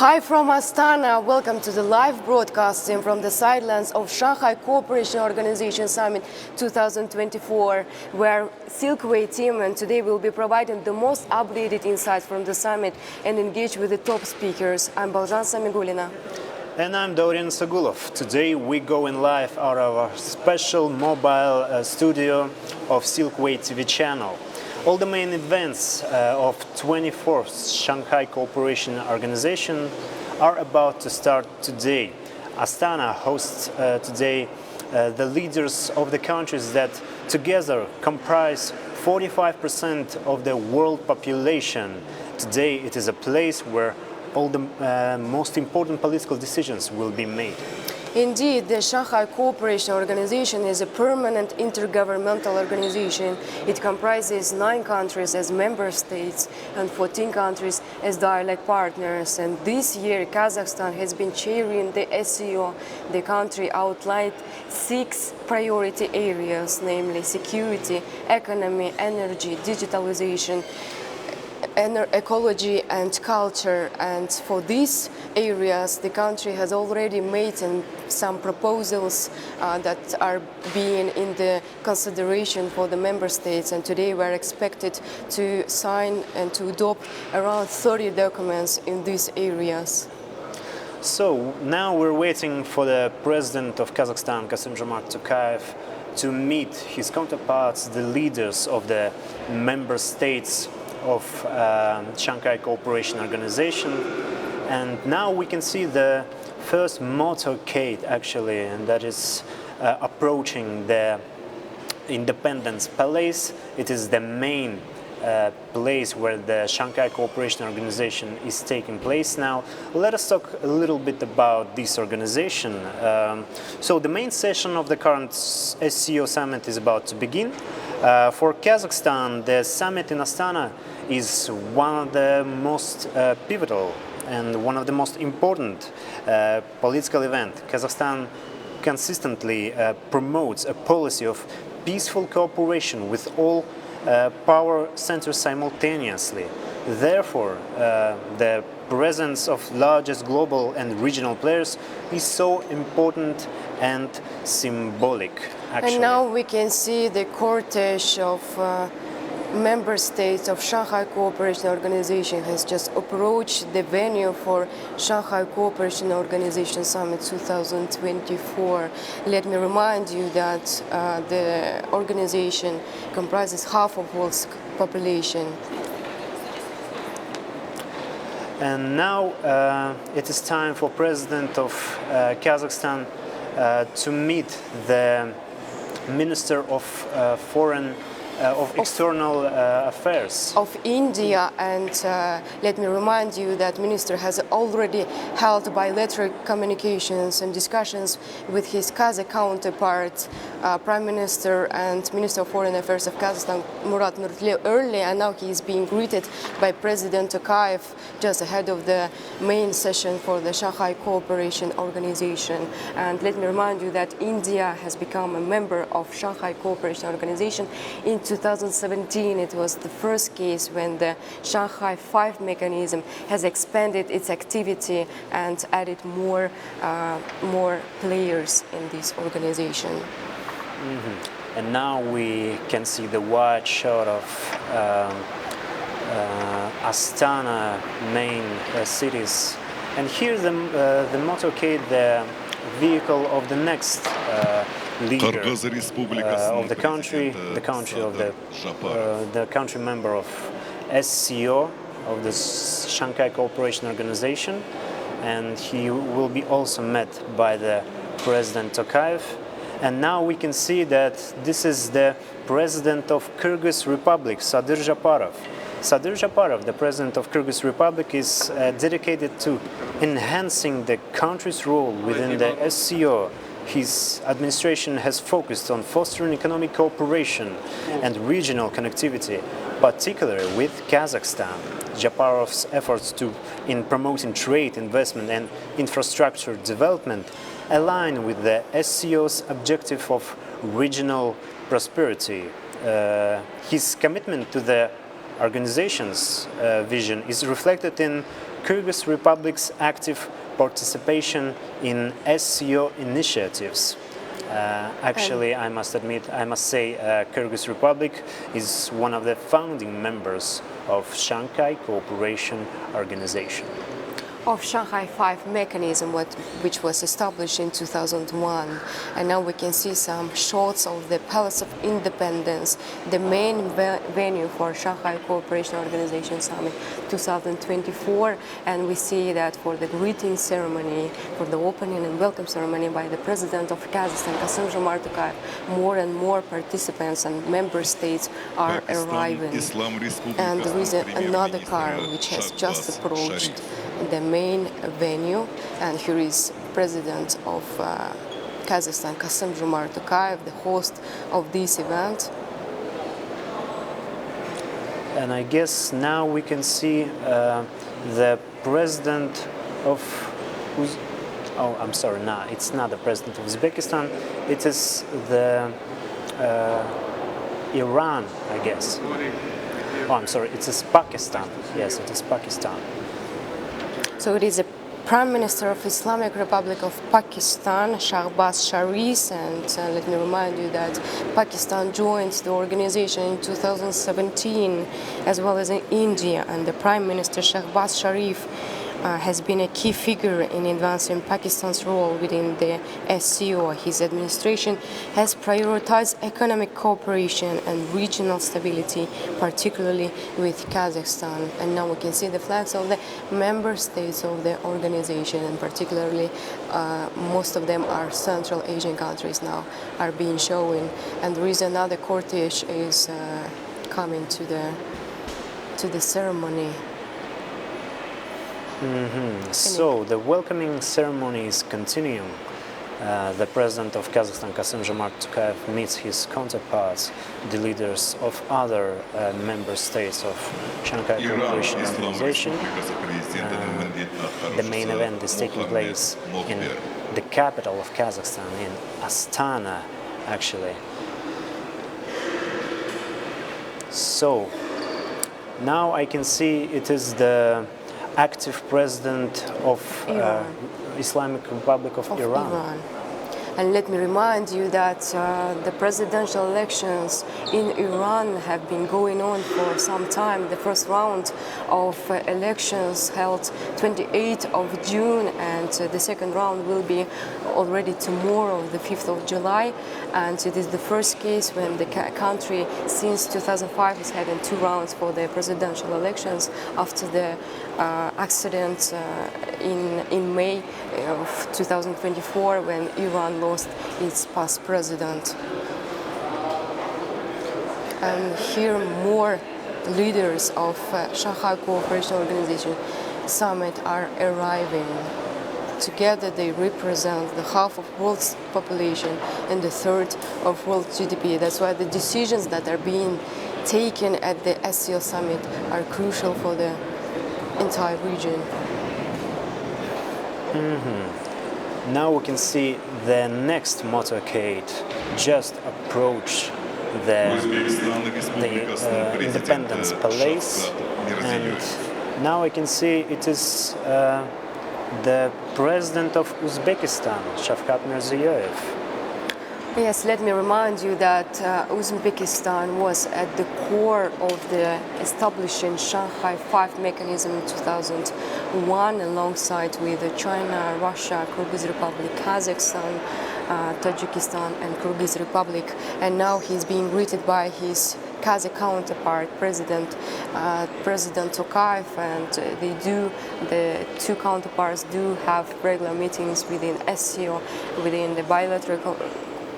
Hi from Astana, welcome to the live broadcasting from the sidelines of Shanghai Cooperation Organization Summit 2024, where Silkway team and today will be providing the most updated insights from the summit and engage with the top speakers. I'm Balzhan Samigulina. And I'm Dorian Sagulov. Today we go in live out of our special mobile studio of Silkway TV channel. All the main events of 24th Shanghai Cooperation Organization are about to start today. Astana hosts today the leaders of the countries that together comprise 45% of the world population. Today it is a place where all the most important political decisions will be made. Indeed, the Shanghai Cooperation Organization is a permanent intergovernmental organization. It comprises 9 countries as member states and 14 countries as dialogue partners. And this year, Kazakhstan has been chairing the SCO. The country outlined 6 priority areas, namely security, economy, energy, digitalization, ecology and culture, and for these areas the country has already made some proposals that are being in the consideration for the member states, and today we're expected to sign and to adopt around 30 documents in these areas. So now we're waiting for the president of Kazakhstan, Kassym-Jomart Tokayev, to meet his counterparts, the leaders of the member states of Shanghai Cooperation Organization. And now we can see the first motorcade actually, and that is approaching the Independence Palace. It is the main place where the Shanghai Cooperation Organization is taking place now. Let us talk a little bit about this organization. So the main session of the current SCO summit is about to begin. For Kazakhstan, the summit in Astana is one of the most pivotal and one of the most important political events. Kazakhstan consistently promotes a policy of peaceful cooperation with all power centers simultaneously. Therefore, the presence of largest global and regional players is so important and symbolic, actually. And now we can see the cortege of member states of Shanghai Cooperation Organization has just approached the venue for Shanghai Cooperation Organization Summit 2024. Let me remind you that the organization comprises half of world's population. And now it is time for President of Kazakhstan to meet the Minister of External Affairs of India, and let me remind you that Minister has already held bilateral communications and discussions with his Kazakh counterpart, Prime Minister and Minister of Foreign Affairs of Kazakhstan, Murat Nurtli, early, and now he is being greeted by President Tokayev just ahead of the main session for the Shanghai Cooperation Organization. And let me remind you that India has become a member of Shanghai Cooperation Organization. In 2017, it was the first case when the Shanghai 5 mechanism has expanded its activity and added more players in this organization. Mm-hmm. And now we can see the wide shot of Astana main cities, and here the motorcade, the vehicle of the next leader of the country of the country member of SCO of the Shanghai Cooperation Organization, and he will be also met by the President Tokayev. And now we can see that this is the President of Kyrgyz Republic, Sadir Japarov. Sadir Japarov, the President of Kyrgyz Republic, is dedicated to enhancing the country's role within the SCO. His administration has focused on fostering economic cooperation and regional connectivity, particularly with Kazakhstan. Japarov's efforts in promoting trade, investment and infrastructure development align with the SCO's objective of regional prosperity. His commitment to the organization's vision is reflected in Kyrgyz Republic's active participation in SCO initiatives. Actually, I must say, Kyrgyz Republic is one of the founding members of Shanghai Cooperation Organization. Of Shanghai 5 mechanism, which was established in 2001. And now we can see some shots of the Palace of Independence, the main venue for Shanghai Cooperation Organization Summit 2024. And we see that for the greeting ceremony, for the opening and welcome ceremony by the President of Kazakhstan, Kassym-Jomart Tokayev, more and more participants and member states are arriving. And there is another car which has just approached the main venue, and here is President of Kazakhstan, Kassym-Jomart Tokayev, the host of this event. And I guess now we can see the president of no, it's not the president of Uzbekistan, it is the Iran, I guess. Oh, I'm sorry, it is Pakistan. Yes, it is Pakistan. So it is the Prime Minister of Islamic Republic of Pakistan, Shahbaz Sharif, and let me remind you that Pakistan joined the organization in 2017, as well as in India, and the Prime Minister Shahbaz Sharif has been a key figure in advancing Pakistan's role within the SCO. His administration has prioritized economic cooperation and regional stability, particularly with Kazakhstan. And now we can see the flags of the member states of the organization, and particularly most of them are Central Asian countries now are being shown. And there is another cortege is coming to the ceremony. So the welcoming ceremony is continuing. The President of Kazakhstan, Kassym-Jomart Tokayev, meets his counterparts, the leaders of other member states of Shanghai Cooperation Organization. The main event is taking place in the capital of Kazakhstan, in Astana, actually. So now I can see it is the active president of Islamic Republic of Iran. And let me remind you that the presidential elections in Iran have been going on for some time. The first round of elections held 28th of June, and the second round will be already tomorrow, the 5th of July. And it is the first case when the country since 2005 is having two rounds for the presidential elections after the accident in May of 2024 when Iran lost its past president. And here more leaders of Shanghai Cooperation Organization Summit are arriving. Together they represent the half of world's population and the third of world GDP. That's why the decisions that are being taken at the SCO summit are crucial for the entire region. Now we can see the next motorcade just approach the Independence Palace, and now I can see it is the President of Uzbekistan, Shavkat Mirziyoyev. Yes, let me remind you that Uzbekistan was at the core of the establishing Shanghai 5 mechanism in 2001 alongside with China, Russia, Kyrgyz Republic, Kazakhstan, Tajikistan and Kyrgyz Republic. And now he's being greeted by his Kazakh counterpart, President Tokayev, and the two counterparts do have regular meetings within SCO, within the bilateral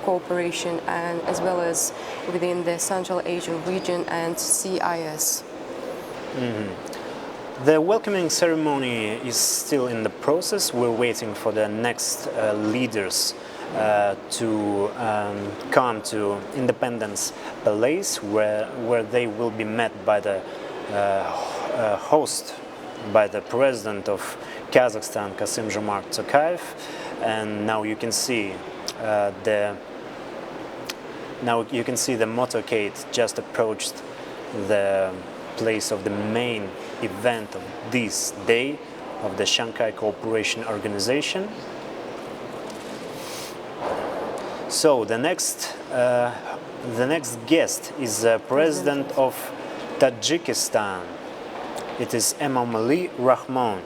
cooperation, and as well as within the Central Asian region and CIS. The welcoming ceremony is still in the process. We're waiting for the next leaders to come to Independence Palace, where they will be met by the host, by the President of Kazakhstan, Kassym-Jomart Tokayev. And now you can see the motorcade just approached the place of the main event of this day, of the Shanghai Cooperation Organization. So the next guest is President of Tajikistan. It is Emomali Rahmon.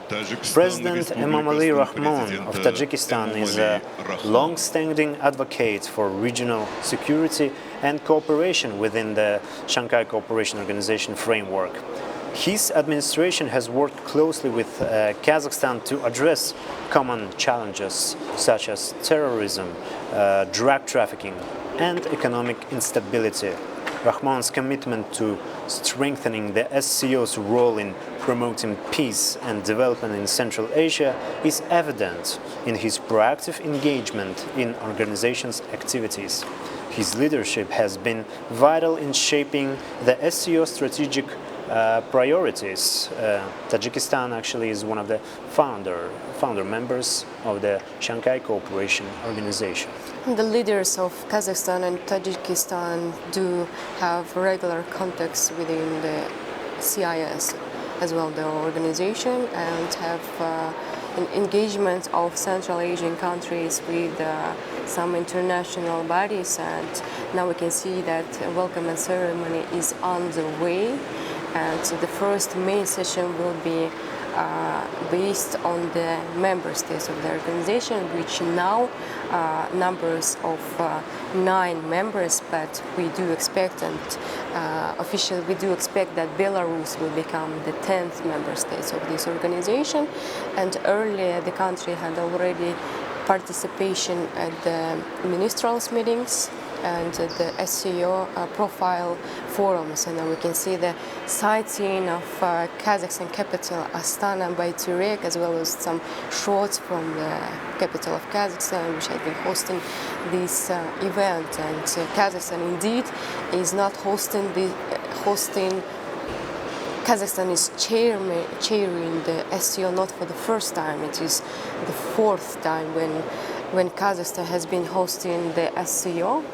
President Emomali Rahmon of Tajikistan is a long-standing advocate for regional security and cooperation within the Shanghai Cooperation Organization framework. His administration has worked closely with Kazakhstan to address common challenges such as terrorism, drug trafficking, and economic instability. Rahmon's commitment to strengthening the SCO's role in promoting peace and development in Central Asia is evident in his proactive engagement in organization's activities. His leadership has been vital in shaping the SCO strategic priorities. Tajikistan actually is one of the founder members of the Shanghai Cooperation Organization. The leaders of Kazakhstan and Tajikistan do have regular contacts within the CIS as well, the organization, and have an engagement of Central Asian countries with some international bodies. And now we can see that a welcome ceremony is on the way. And the first main session will be based on the member states of the organization, which now numbers of 9 members, but we do expect, and officially we do expect that Belarus will become the 10th member state of this organization. And earlier the country had already participation at the ministerials meetings and the SCO profile forums, and now we can see the sightseeing of Kazakhstan capital Astana by Turek, as well as some shots from the capital of Kazakhstan, which has been hosting this event. And Kazakhstan indeed is not hosting Kazakhstan is chairing the SCO not for the first time. It is the 4th time when Kazakhstan has been hosting the SCO.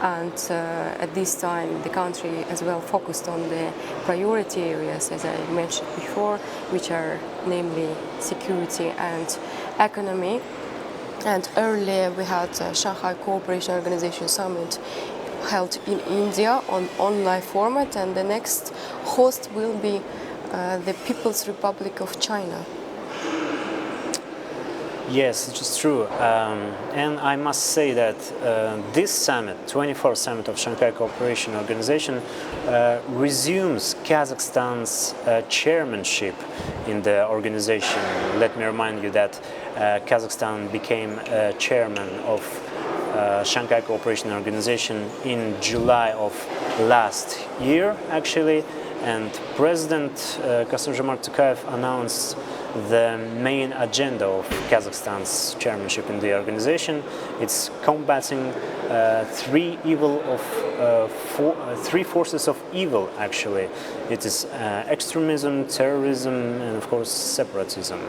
And at this time, the country as well focused on the priority areas, as I mentioned before, which are namely security and economy. And earlier we had Shanghai Cooperation Organization Summit held in India on online format, and the next host will be the People's Republic of China. Yes, it is true. And I must say that this summit, 24th Summit of Shanghai Cooperation Organization, resumes Kazakhstan's chairmanship in the organization. Let me remind you that Kazakhstan became chairman of Shanghai Cooperation Organization in July of last year, actually, and President Kassym-Jomart Tokayev announced the main agenda of Kazakhstan's chairmanship in the organization. It's combating three forces of evil, actually. It is extremism, terrorism, and of course separatism.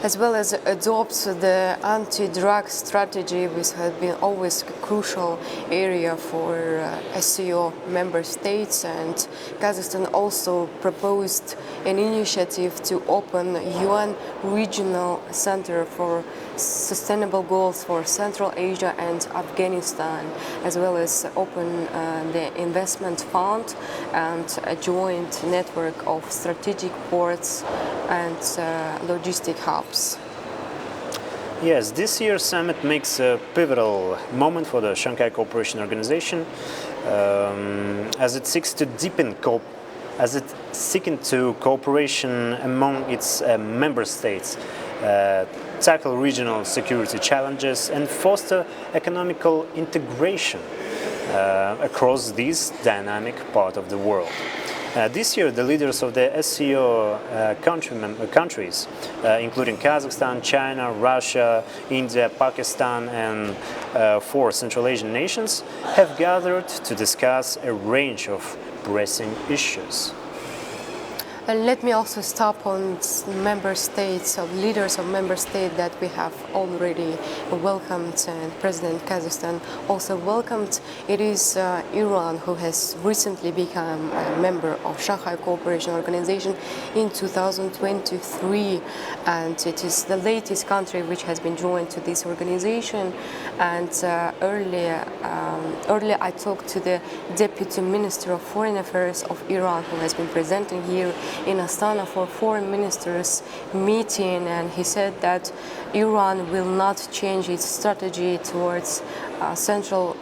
As well as adopt the anti-drug strategy, which has been always a crucial area for SCO member states. And Kazakhstan also proposed an initiative to open a UN regional center for sustainable goals for Central Asia and Afghanistan, as well as open the investment fund and a joint network of strategic ports and logistic hubs. Yes, this year's summit makes a pivotal moment for the Shanghai Cooperation Organization as it seeks to deepen cooperation among its member states, tackle regional security challenges, and foster economical integration across this dynamic part of the world. This year, the leaders of the SCO countries, including Kazakhstan, China, Russia, India, Pakistan, and 4 Central Asian nations, have gathered to discuss a range of pressing issues. Let me also stop on member states, of leaders of member states that we have already welcomed, and President Kazakhstan also welcomed. It is Iran, who has recently become a member of Shanghai Cooperation Organization in 2023, and it is the latest country which has been joined to this organization. And earlier I talked to the Deputy Minister of Foreign Affairs of Iran, who has been presenting here in Astana for foreign ministers meeting, and he said that Iran will not change its strategy towards Central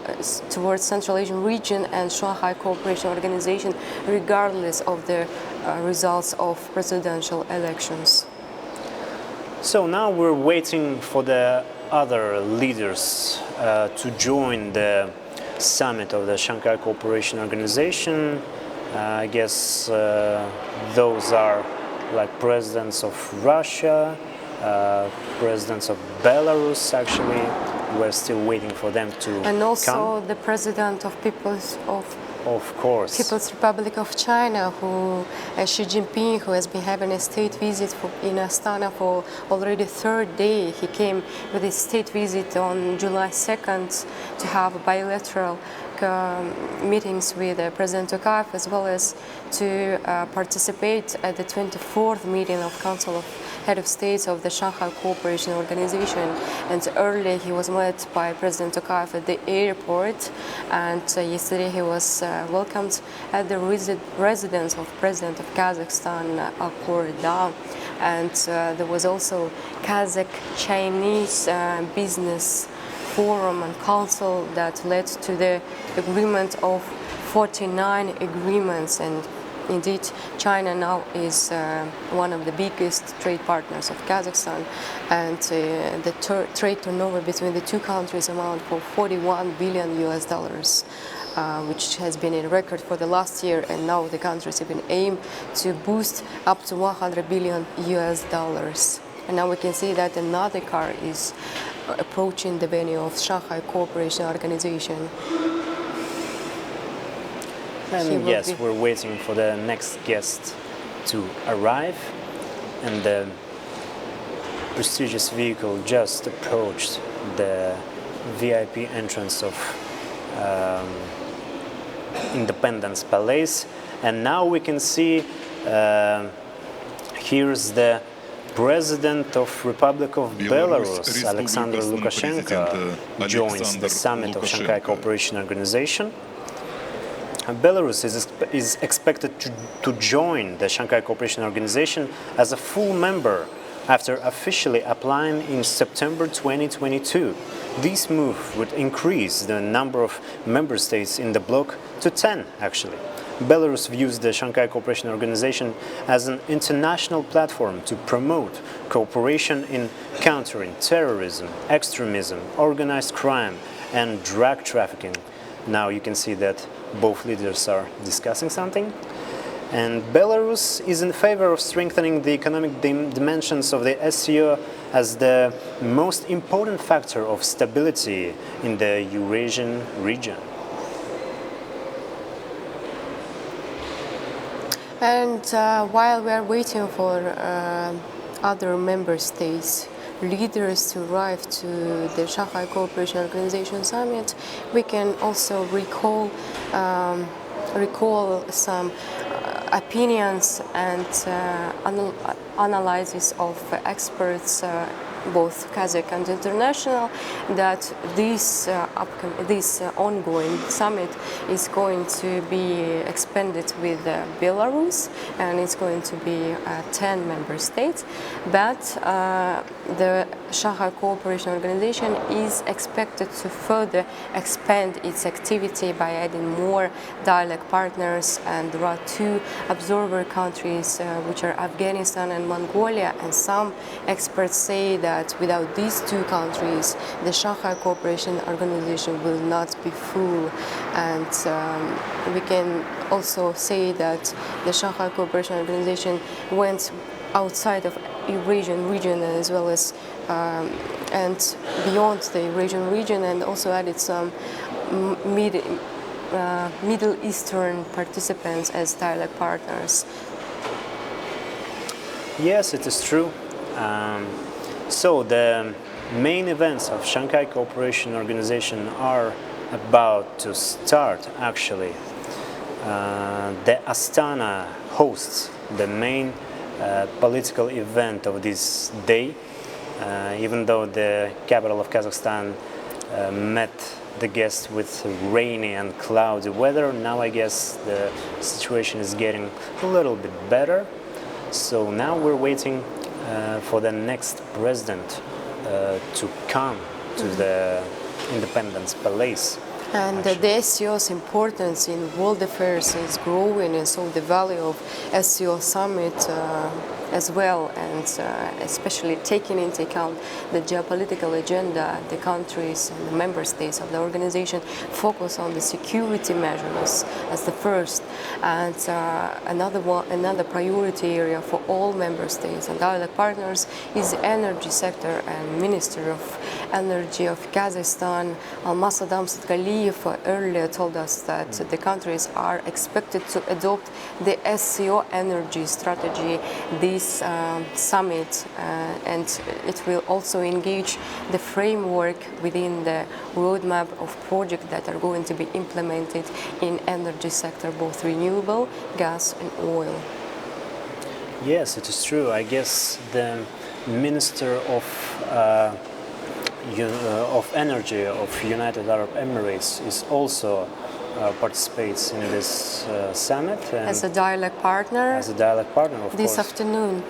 Asian region and Shanghai Cooperation Organization, regardless of the results of presidential elections. So now we're waiting for the other leaders to join the summit of the Shanghai Cooperation Organization. I guess those are like presidents of Russia, presidents of Belarus. Actually, we're still waiting for them to and also come. The president of People's Republic of China, who Xi Jinping, who has been having a state visit in Astana for already third day. He came with his state visit on July 2nd to have bilateral meetings with President Tokayev, as well as to participate at the 24th meeting of Council of Head of States of the Shanghai Cooperation Organization. And earlier he was met by President Tokayev at the airport, and yesterday he was welcomed at the residence of President of Kazakhstan, Alcorda. And there was also Kazakh-Chinese business forum and council that led to the agreement of 49 agreements, and indeed China now is one of the biggest trade partners of Kazakhstan, and the trade turnover between the two countries amount for $41 billion US, which has been a record for the last year, and now the countries have been aimed to boost up to $100 billion US. And now we can see that another car is approaching the venue of Shanghai Cooperation Organization. And yes, we're waiting for the next guest to arrive, and the prestigious vehicle just approached the VIP entrance of Independence Palace, and now we can see here's the President of Republic of Belarus, Alexander Lukashenko, joins the summit of Shanghai Cooperation Organization. Belarus is expected to join the Shanghai Cooperation Organization as a full member after officially applying in September 2022. This move would increase the number of member states in the bloc to 10, actually. Belarus views the Shanghai Cooperation Organization as an international platform to promote cooperation in countering terrorism, extremism, organized crime, and drug trafficking. Now you can see that both leaders are discussing something. And Belarus is in favor of strengthening the economic dimensions of the SCO as the most important factor of stability in the Eurasian region. And while we are waiting for other member states leaders to arrive to the Shanghai Cooperation Organization Summit, we can also recall some opinions and analysis of experts, both Kazakh and international, that this ongoing summit is going to be expanded with Belarus, and it's going to be 10 member states. But the Shanghai Cooperation Organization is expected to further expand its activity by adding more dialogue partners, and there are two observer countries, which are Afghanistan and Mongolia, and some experts say that without these two countries, the Shanghai Cooperation Organization will not be full. And we can also say that the Shanghai Cooperation Organization went outside of Eurasian region, as well as and beyond the Eurasian region, and also added some Middle Eastern participants as dialogue partners. Yes, it is true. So the main events of Shanghai Cooperation Organization are about to start actually. The Astana hosts the main political event of this day, even though the capital of Kazakhstan met the guests with rainy and cloudy weather. Now I guess the situation is getting a little bit better. So now we're waiting for the next president to come to the Independence Palace. And the SCO's importance in world affairs is growing, and so the value of SCO summit as well, and especially taking into account the geopolitical agenda, the countries and the member states of the organization focus on the security measures as the first, and another priority area for all member states and other partners is the energy sector. And Minister of Energy of Kazakhstan, Almasadam Satgaliyev, earlier told us that the countries are expected to adopt the SCO energy strategy this summit, and it will also engage the framework within the roadmap of projects that are going to be implemented in energy sector, both renewable, gas and oil. Yes, it is true. I guess the Minister of Energy of United Arab Emirates is also participates in this summit. As a dialogue partner. As a dialogue partner, of course. This afternoon.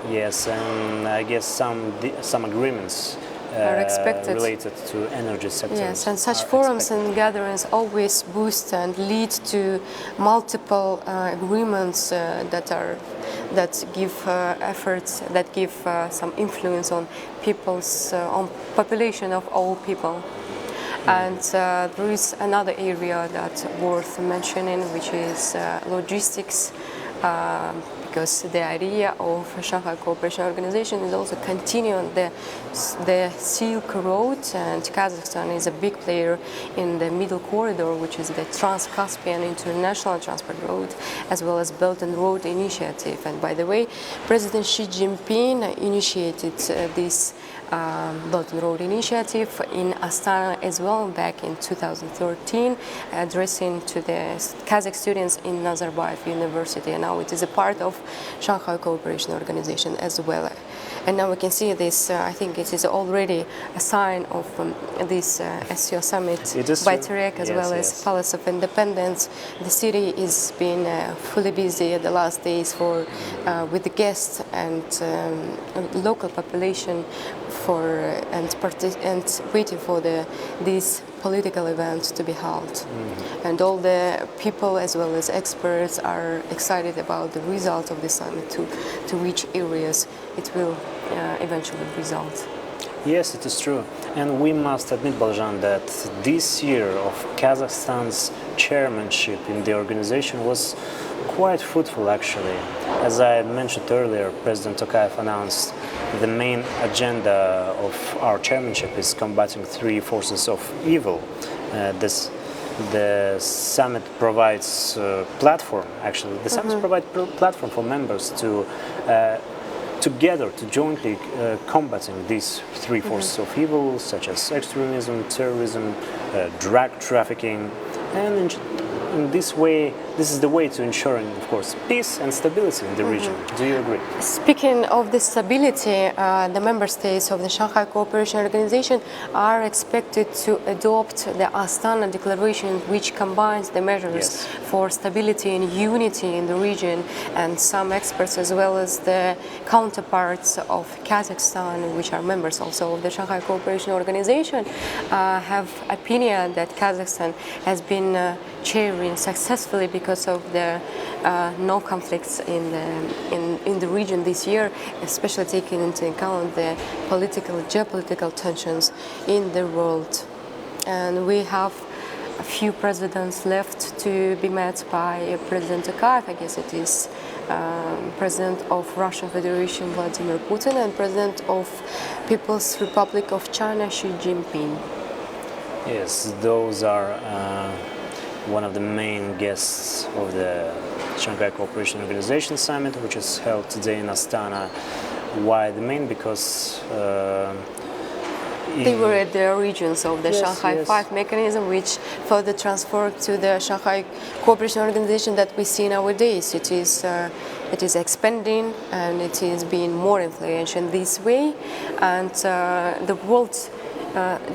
Yes, and I guess some agreements are expected related to energy sector. Yes, and such forums and gatherings always boost and lead to multiple agreements that give efforts, that give some influence on people's, on population of all people. And there is another area that's worth mentioning, which is logistics. Because the idea of Shanghai Cooperation Organization is also continuing the Silk Road, and Kazakhstan is a big player in the Middle Corridor, which is the Trans-Caspian International Transport Road, as well as Belt and Road Initiative. And by the way, President Xi Jinping initiated this Belt and Road Initiative in Astana as well back in 2013, addressing to the Kazakh students in Nazarbayev University, and now it is a part of Shanghai Cooperation Organization as well. And now we can see this, I think it is already a sign of this SCO summit by Terek as well as Palace of Independence. The city is being fully busy the last days with the guests and local population and waiting for these political events to be held. And all the people as well as experts are excited about the result of the summit, to which areas it will eventually result. Yes, it is true. And we must admit, Baljan, that this year of Kazakhstan's chairmanship in the organization was quite fruitful, actually. As I mentioned earlier, President Tokayev announced the main agenda of our chairmanship is combating three forces of evil. The summit provides platform, actually. The summit provides platform for members to together to jointly combating these three forces of evil, such as extremism, terrorism, drug trafficking, and in this way, this is the way to ensuring, of course, peace and stability in the region. Do you agree? Speaking of the stability, the member states of the Shanghai Cooperation Organization are expected to adopt the Astana Declaration, which combines the measures for stability and unity in the region. And some experts, as well as the counterparts of Kazakhstan, which are members also of the Shanghai Cooperation Organization, have opinion that Kazakhstan has been chairing successfully because of the no conflicts in the region this year, especially taking into account the geopolitical tensions in the world. And we have a few presidents left to be met by President Tokayev. I guess it is President of Russian Federation Vladimir Putin and President of People's Republic of China Xi Jinping. Yes, those are one of the main guests of the Shanghai Cooperation Organization Summit, which is held today in Astana. Why the main? Because they were at the origins of the Yes, Shanghai yes. 5 mechanism, which further transferred to the Shanghai Cooperation Organization that we see nowadays. It is expanding and it is being more influential in this way. And the world,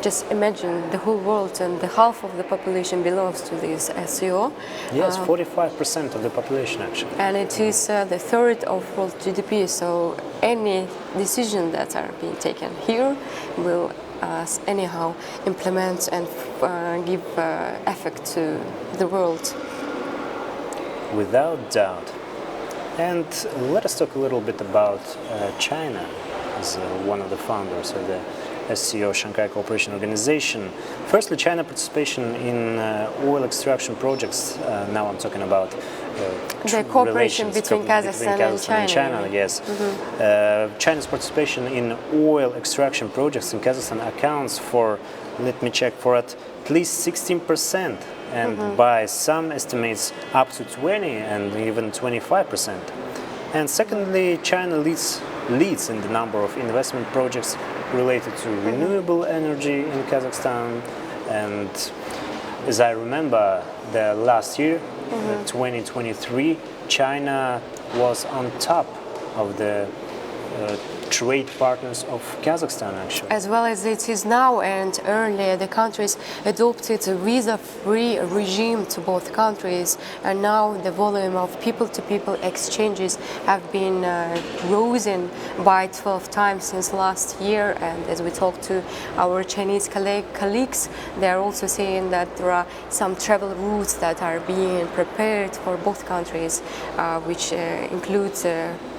just imagine the whole world and the half of the population belongs to this SCO. yes, 45% of the population actually. And it is the third of world GDP, so any decision that are being taken here will anyhow implement and give effect to the world. Without doubt. And let us talk a little bit about China as one of the founders of the SCO, Shanghai Cooperation Organization. Firstly, China participation in oil extraction projects. Now I'm talking about The cooperation between Kazakhstan and China. Yes. China's participation in oil extraction projects in Kazakhstan accounts for, let me check, for at least 16%, and by some estimates up to 20 and even 25%. And secondly, China leads in the number of investment projects related to renewable energy in Kazakhstan. And as I remember, the last year, 2023, China was on top of the trade partners of Kazakhstan, actually. As well as it is now, and earlier the countries adopted a visa-free regime to both countries, and now the volume of people-to-people exchanges have been risen by 12 times since last year. And as we talk to our Chinese colleagues, they are also saying that there are some travel routes that are being prepared for both countries, which includes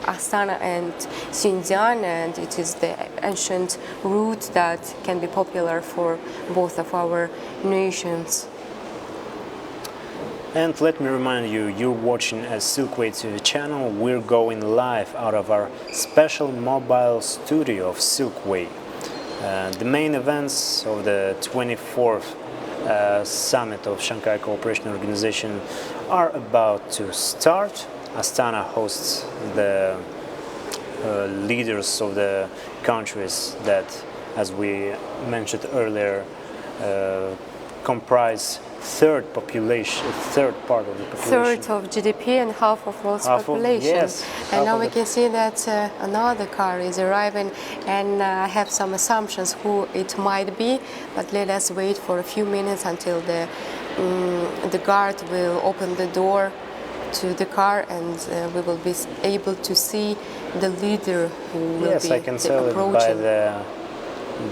Astana and Xinjiang, and it is the ancient route that can be popular for both of our nations. And let me remind you, you're watching a Silkway TV channel. We're going live out of our special mobile studio of Silkway. The main events of the 24th Summit of Shanghai Cooperation Organization are about to start. Astana hosts the leaders of the countries that, as we mentioned earlier, comprise third part of the population. Third of GDP and half of world's population. Yes, and now we can see that another car is arriving, and I have some assumptions who it might be, but let us wait for a few minutes until the guard will open the door to the car, and we will be able to see the leader who will yes, be I can tell approaching. it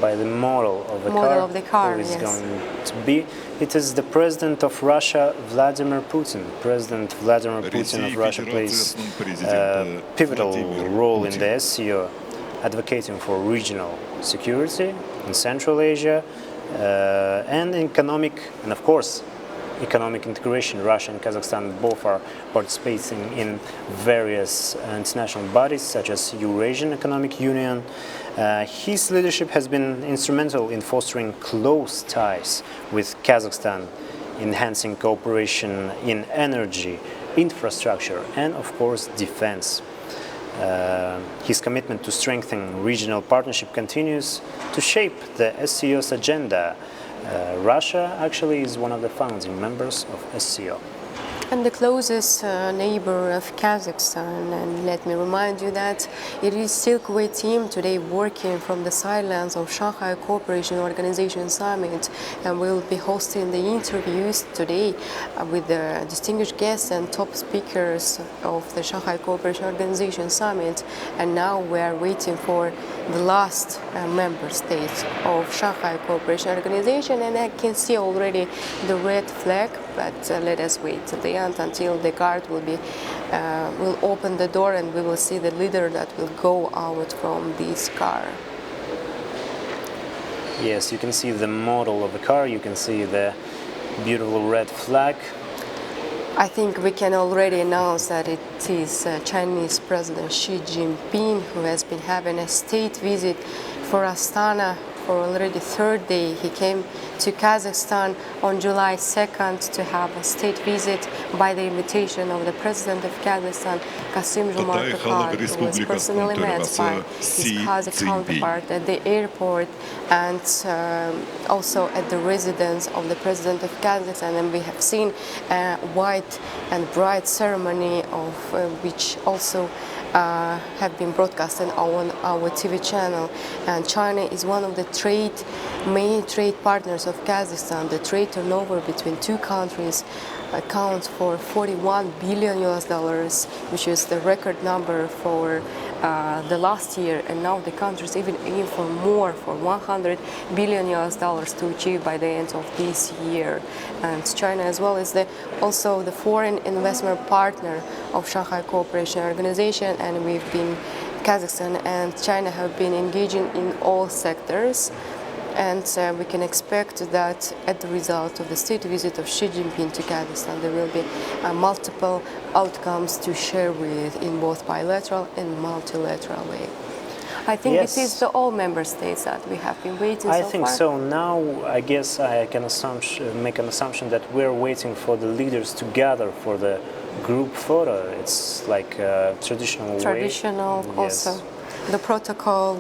by the model of the car, who is yes. going to be. It is the President of Russia, Vladimir Putin. President Vladimir Putin of Russia plays a pivotal role in the SCO, advocating for regional security in Central Asia and of course, economic integration. Russia and Kazakhstan both are participating in various international bodies such as Eurasian Economic Union. His leadership has been instrumental in fostering close ties with Kazakhstan, enhancing cooperation in energy, infrastructure, and of course defense. His commitment to strengthen regional partnership continues to shape the SCO's agenda. Russia actually is one of the founding members of SCO. And the closest neighbor of Kazakhstan, and let me remind you that it is Silkway team today working from the sidelines of Shanghai Cooperation Organization Summit, and we will be hosting the interviews today with the distinguished guests and top speakers of the Shanghai Cooperation Organization Summit. And now we are waiting for the last member state of Shanghai Cooperation Organization, and I can see already the red flag, but let us wait till the end until the guard will open the door, and we will see the leader that will go out from this car. Yes, you can see the model of the car, you can see the beautiful red flag. I think we can already announce that it is Chinese President Xi Jinping who has been having a state visit for Astana for already third day. He came to Kazakhstan on July 2nd to have a state visit by the invitation of the President of Kazakhstan, Kassym-Jomart Tokayev, who was personally met by his Kazakh counterpart at the airport and also at the residence of the President of Kazakhstan. And we have seen a white and bright ceremony of which also have been broadcasted on our TV channel. And China is one of the main trade partners of Kazakhstan. The trade turnover between two countries accounts for $41 billion, which is the record number for the last year, and now the countries even aim for more, for $100 billion to achieve by the end of this year. And China as well is also the foreign investment partner of Shanghai Cooperation Organization, and Kazakhstan and China have been engaging in all sectors. And we can expect that at the result of the state visit of Xi Jinping to Kazakhstan, there will be multiple outcomes to share with in both bilateral and multilateral way. I think Yes. it is all member states that we have been waiting I so think far. so. Now, I guess I can make an assumption that we're waiting for the leaders to gather for the group photo. It's like a traditional way. Traditional Yes. also. The protocol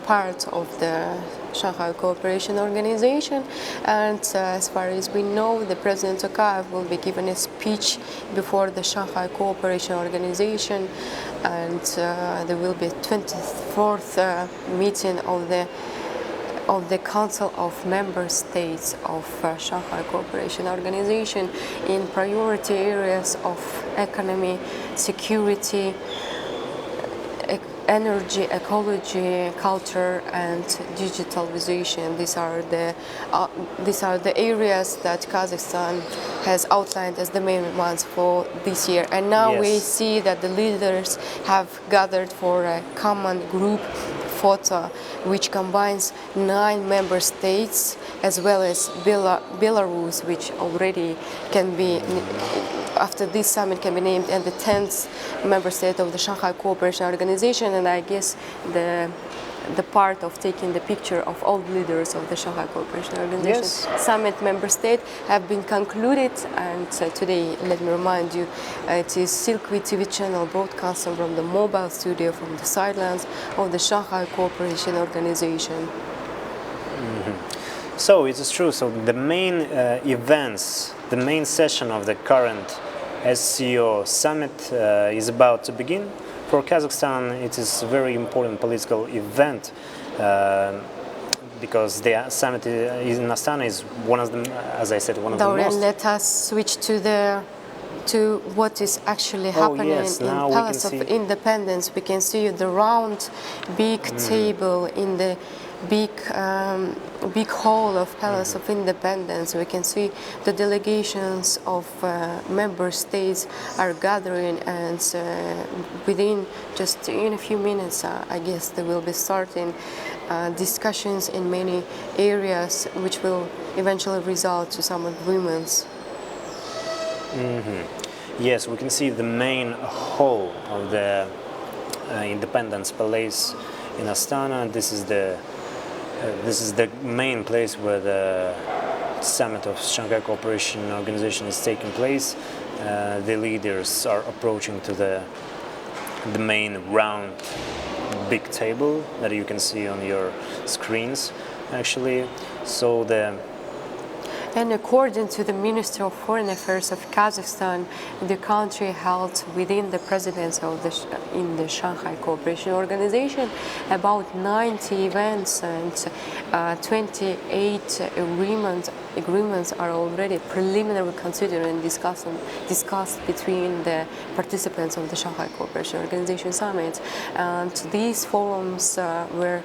part of the Shanghai Cooperation Organization, and as far as we know, the President Tokayev will be giving a speech before the Shanghai Cooperation Organization, and there will be 24th meeting of the Council of Member States of Shanghai Cooperation Organization in priority areas of economy, security, energy, ecology, culture, and digitalization. These are the areas that Kazakhstan has outlined as the main ones for this year. And now Yes. we see that the leaders have gathered for a common group photo, which combines 9 member states as well as Belarus, which already can be, after this summit, can be named as the 10th member state of the Shanghai Cooperation Organization. And I guess the part of taking the picture of all leaders of the Shanghai Cooperation Organization Yes. summit member state have been concluded. And today, let me remind you, it is Silkwood TV channel broadcasting from the mobile studio from the sidelines of the Shanghai Cooperation Organization. So it is true. So the main events, the main session of the current SCO summit is about to begin. For Kazakhstan, it is a very important political event because the summit in Astana is one of them, as I said, one of the Dorian, most. let us switch to what is actually happening yes, in now we can Palace of see. Independence. We can see the round, big table in the big hall of Palace of Independence. We can see the delegations of member states are gathering, and within just in a few minutes, I guess they will be starting discussions in many areas, which will eventually result to some agreements. Yes, we can see the main hall of the Independence Palace in Astana. This is the main place where the summit of Shanghai Cooperation Organization is taking place. The leaders are approaching to the main round big table that you can see on your screens, actually. So And according to the Ministry of Foreign Affairs of Kazakhstan, the country held within the presidency in the Shanghai Cooperation Organization about 90 events, and 28 agreements are already preliminarily considered and discussed between the participants of the Shanghai Cooperation Organization Summit. And these forums were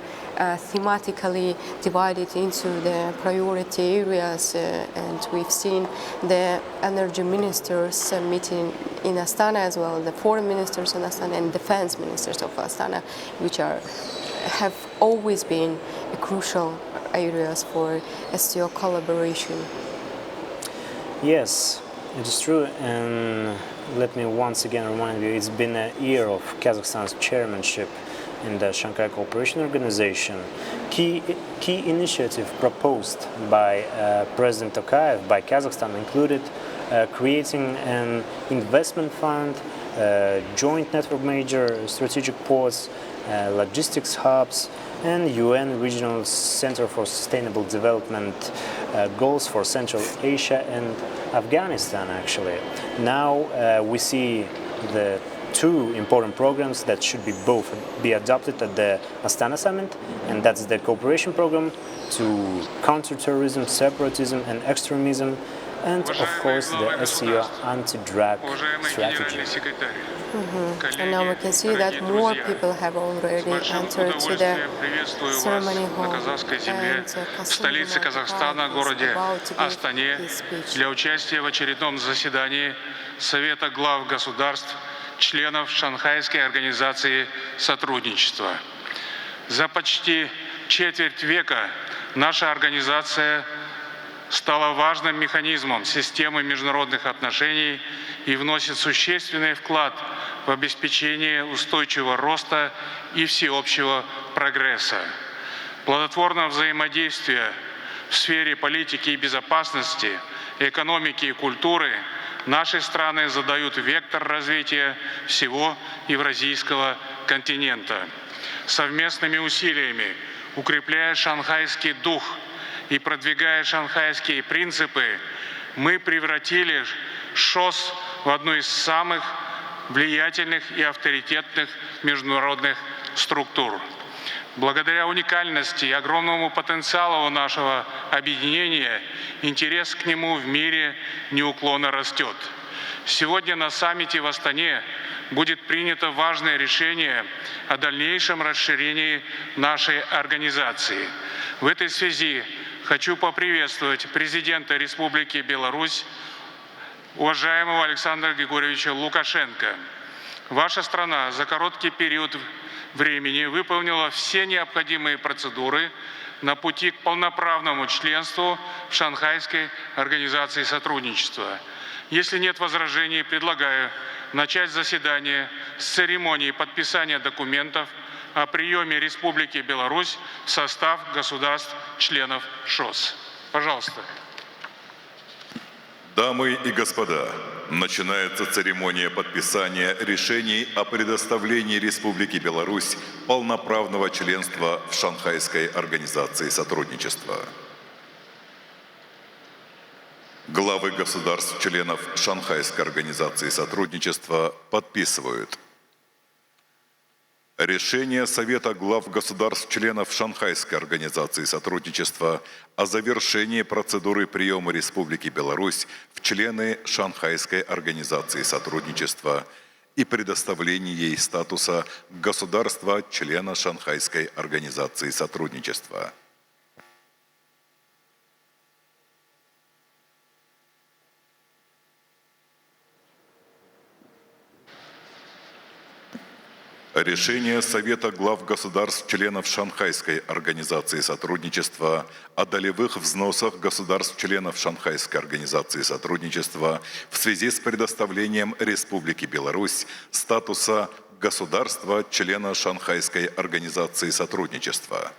thematically divided into the priority areas, and we've seen the energy ministers meeting in Astana, as well as the foreign ministers in Astana and defense ministers of Astana, which have always been crucial areas for SCO collaboration. yes, it is true, and let me once again remind you, it's been a year of Kazakhstan's chairmanship in the Shanghai Cooperation Organization. Key initiative proposed by President Tokayev by Kazakhstan included creating an investment fund, joint network major strategic ports, logistics hubs, and UN Regional Center for Sustainable Development goals for Central Asia and Afghanistan, actually. Now we see the two important programs that should be adopted at the Astana summit, and that's the cooperation program to counter terrorism, separatism, and extremism, and of course the SCO anti-drug strategy. And now we can see that more people have already entered to the ceremony hall, and столице Казахстана, городе Астане, для участия в очередном заседании Совета глав государств, членов Шанхайской организации сотрудничества. За почти четверть века наша организация стала важным механизмом системы международных отношений и вносит существенный вклад в обеспечение устойчивого роста и всеобщего прогресса. Плодотворное взаимодействие в сфере политики и безопасности, экономики и культуры наши страны задают вектор развития всего евразийского континента. Совместными усилиями, укрепляя шанхайский дух и продвигая шанхайские принципы, мы превратили ШОС в одну из самых влиятельных и авторитетных международных структур. Благодаря уникальности и огромному потенциалу нашего объединения, интерес к нему в мире неуклонно растет. Сегодня на саммите в Астане будет принято важное решение о дальнейшем расширении нашей организации. В этой связи хочу поприветствовать президента Республики Беларусь, уважаемого Александра Григорьевича Лукашенко. Ваша страна за короткий период времени выполнила все необходимые процедуры на пути к полноправному членству в Шанхайской организации сотрудничества. Если нет возражений, предлагаю начать заседание с церемонии подписания документов о приеме Республики Беларусь в состав государств-членов ШОС. Пожалуйста. Дамы и господа, начинается церемония подписания решений о предоставлении Республике Беларусь полноправного членства в Шанхайской организации сотрудничества. Главы государств-членов Шанхайской организации сотрудничества подписывают решение Совета глав государств-членов Шанхайской организации сотрудничества о завершении процедуры приема Республики Беларусь в члены Шанхайской организации сотрудничества и предоставлении ей статуса государства-члена Шанхайской организации сотрудничества. Решение Совета глав государств-членов Шанхайской организации сотрудничества о долевых взносах государств-членов Шанхайской организации сотрудничества в связи с предоставлением Республике Беларусь статуса государства-члена Шанхайской организации сотрудничества.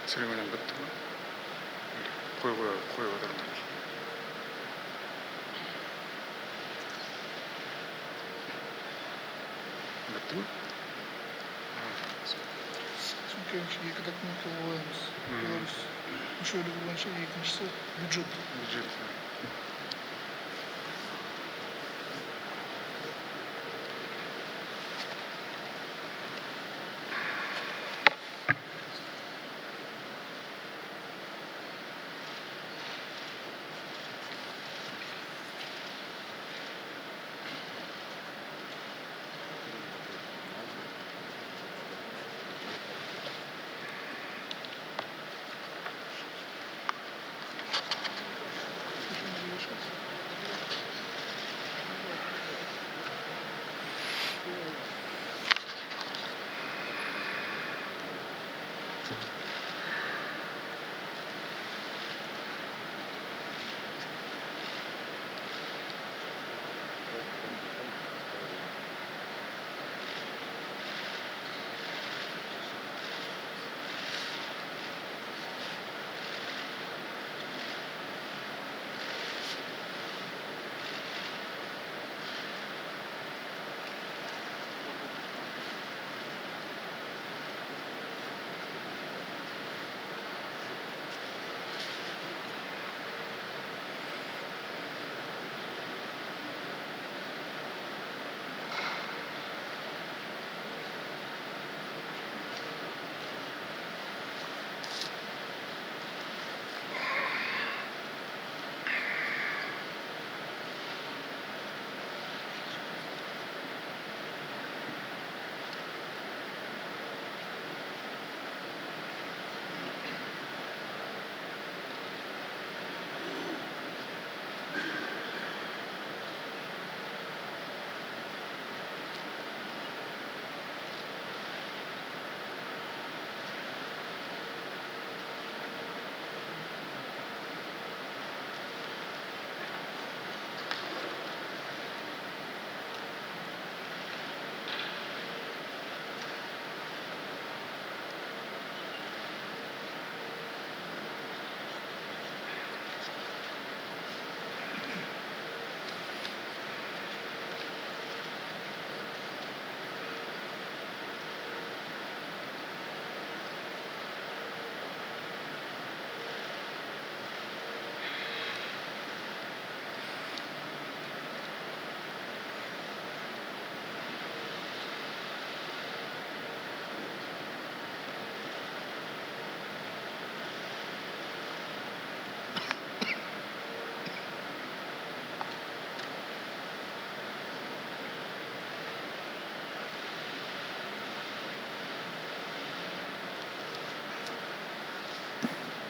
Церемония бітті ма? Қойып отырмын. Бітті ма? Сосын екі документке қоямыз. Беларусь мүшелігі бойынша екіншісі бюджет. Бюджет.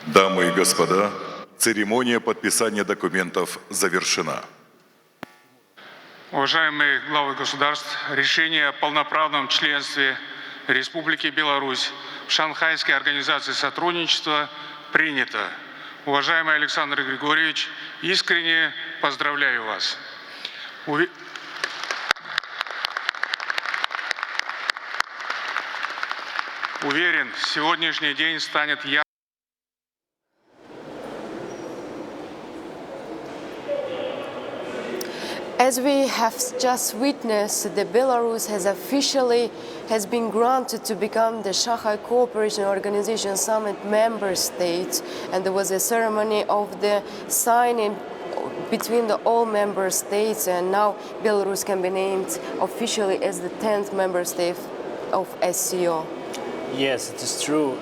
Дамы и господа, церемония подписания документов завершена. Уважаемые главы государств, решение о полноправном членстве Республики Беларусь в Шанхайской организации сотрудничества принято. Уважаемый Александр Григорьевич, искренне поздравляю вас. Уверен, сегодняшний день станет ярким. As we have just witnessed, the Belarus has been granted to become the Shanghai Cooperation Organization Summit member state, and there was a ceremony of the signing between all member states, and now Belarus can be named officially as the 10th member state of SCO. Yes, it is true.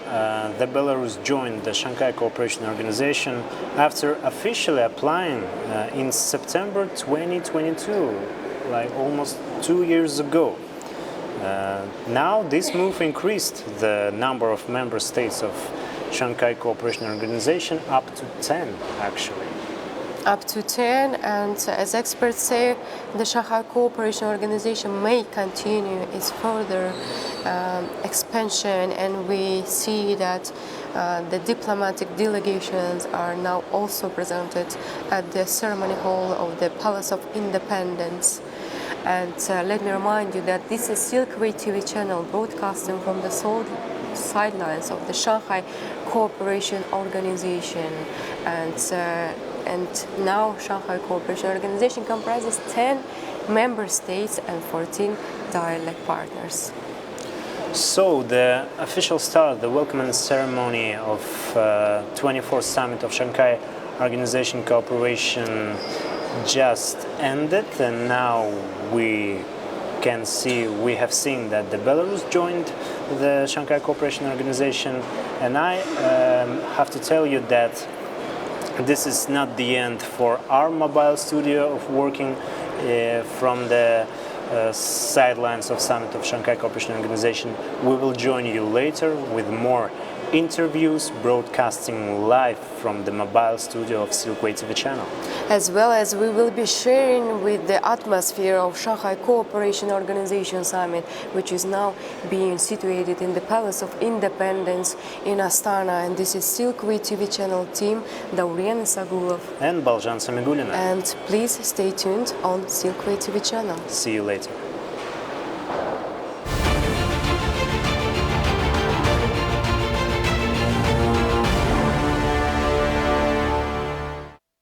The Belarus joined the Shanghai Cooperation Organization after officially applying in September 2022, like almost 2 years ago. Now this move increased the number of member states of Shanghai Cooperation Organization up to 10, actually. Up to 10, and as experts say, the Shanghai Cooperation Organization may continue its further expansion, and we see that the diplomatic delegations are now also presented at the ceremony hall of the Palace of Independence. And let me remind you that this is Silkway TV channel broadcasting from the Seoul sidelines of the Shanghai Cooperation Organization, and now Shanghai Cooperation Organization comprises 10 member states and 14 dialect partners. So the official start, the welcoming ceremony of 24th Summit of Shanghai Organization Cooperation just ended, and now we have seen that the Belarus joined the Shanghai Cooperation Organization, and I have to tell you that this is not the end for our mobile studio of working from the sidelines of Summit of Shanghai Cooperation Organization. We will join you later with more interviews broadcasting live from the mobile studio of Silkway TV channel. As well as we will be sharing with the atmosphere of Shanghai Cooperation Organization Summit, which is now being situated in the Palace of Independence in Astana. And this is Silkway TV channel team, Daurian Isagulov And Baljan Samigulina. And please stay tuned on Silkway TV channel. See you later.